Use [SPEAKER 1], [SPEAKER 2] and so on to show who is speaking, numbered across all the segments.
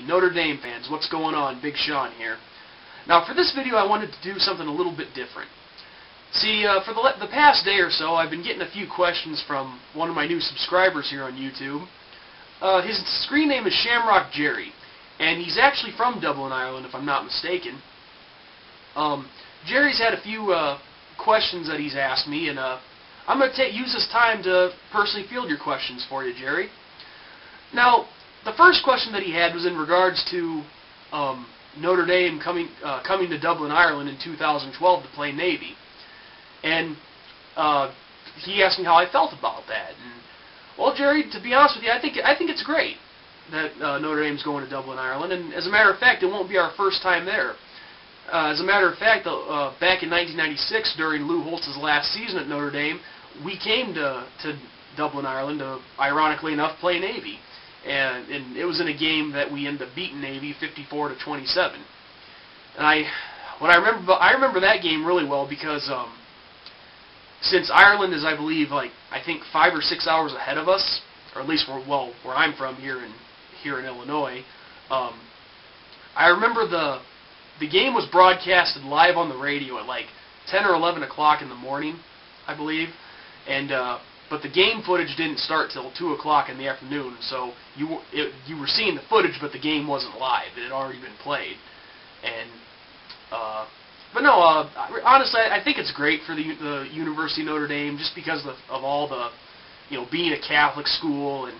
[SPEAKER 1] Notre Dame fans, what's going on? Big Sean here. Now for this video I wanted to do something a little bit different. See, for the past day or so I've been getting a few questions from one of my new subscribers here on YouTube. His screen name is Shamrock Jerry, and he's actually from Dublin, Ireland, if I'm not mistaken. Jerry's had a few questions that he's asked me, and I'm going to use this time to personally field your questions for you, Jerry. Now, the first question that he had was in regards to Notre Dame coming to Dublin, Ireland in 2012 to play Navy. And he asked me how I felt about that. And, well, Jerry, to be honest with you, I think it's great that Notre Dame's going to Dublin, Ireland. And as a matter of fact, it won't be our first time there. As a matter of fact, back in 1996, during Lou Holtz's last season at Notre Dame, we came to Dublin, Ireland to, ironically enough, play Navy. And it was in a game that we ended up beating Navy 54-27. And I remember that game really well because since Ireland is, I believe, I think 5 or 6 hours ahead of us, or at least where I'm from here in Illinois, I remember the game was broadcasted live on the radio at 10 or 11 o'clock in the morning, I believe, and but the game footage didn't start till 2 o'clock in the afternoon, so you were seeing the footage, but the game wasn't live. It had already been played. And but no, honestly, I think it's great for the University of Notre Dame just because of all the, being a Catholic school and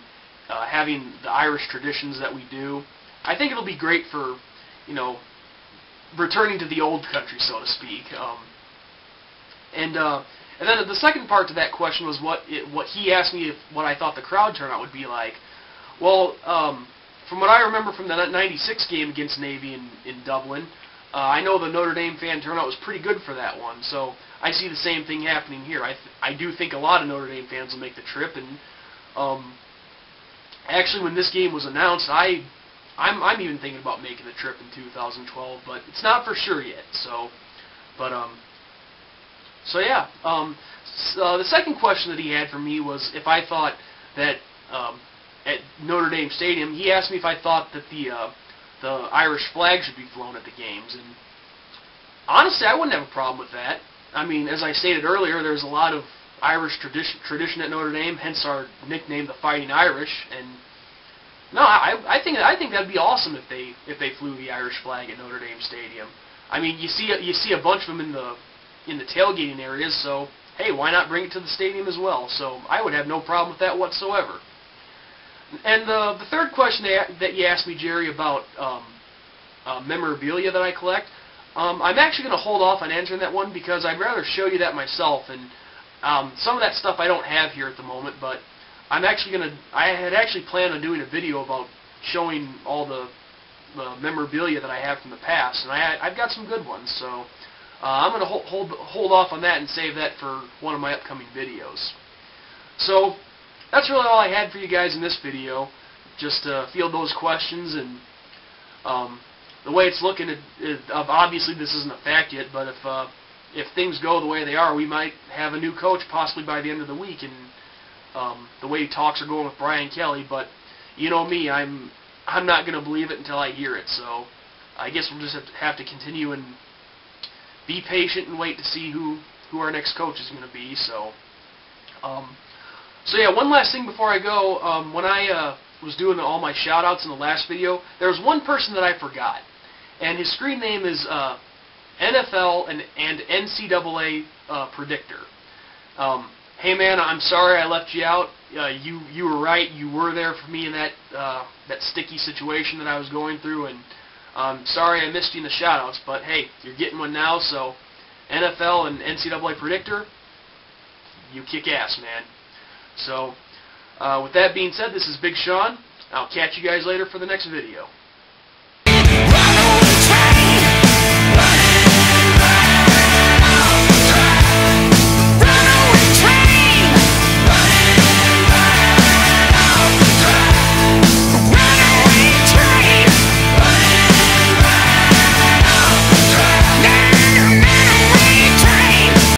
[SPEAKER 1] having the Irish traditions that we do. I think it'll be great for, returning to the old country, so to speak. And then the second part to that question was what he asked me what I thought the crowd turnout would be like. Well, from what I remember from the '96 game against Navy in Dublin, I know the Notre Dame fan turnout was pretty good for that one. So I see the same thing happening here. I do think a lot of Notre Dame fans will make the trip. And actually, when this game was announced, I'm even thinking about making the trip in 2012, but it's not for sure yet. So yeah, the second question that he had for me was if I thought that at Notre Dame Stadium, he asked me if I thought that the Irish flag should be flown at the games, and honestly, I wouldn't have a problem with that. I mean, as I stated earlier, there's a lot of Irish tradition at Notre Dame, hence our nickname, the Fighting Irish, and no, I think that'd be awesome if they flew the Irish flag at Notre Dame Stadium. I mean, you see a bunch of them in the tailgating areas, so hey, why not bring it to the stadium as well? So I would have no problem with that whatsoever. And the third question that you asked me, Jerry, about memorabilia that I collect, I'm actually going to hold off on answering that one because I'd rather show you that myself. And some of that stuff I don't have here at the moment, but I had actually planned on doing a video about showing all the memorabilia that I have from the past, and I've got some good ones. So I'm going to hold off on that and save that for one of my upcoming videos. So that's really all I had for you guys in this video. Just field those questions, and the way it's looking, obviously this isn't a fact yet, but if things go the way they are, we might have a new coach possibly by the end of the week, and the way talks are going with Brian Kelly. But you know me, I'm not going to believe it until I hear it. So I guess we'll just have to continue and be patient and wait to see who our next coach is going to be. So yeah, one last thing before I go. When I was doing all my shout-outs in the last video, there was one person that I forgot, and his screen name is NFL and NCAA Predictor. Hey man, I'm sorry I left you out. You were right. You were there for me in that sticky situation that I was going through, and sorry I missed you in the shout-outs, but hey, you're getting one now, so NFL and NCAA Predictor, you kick ass, man. So, with that being said, this is Big Sean. I'll catch you guys later for the next video.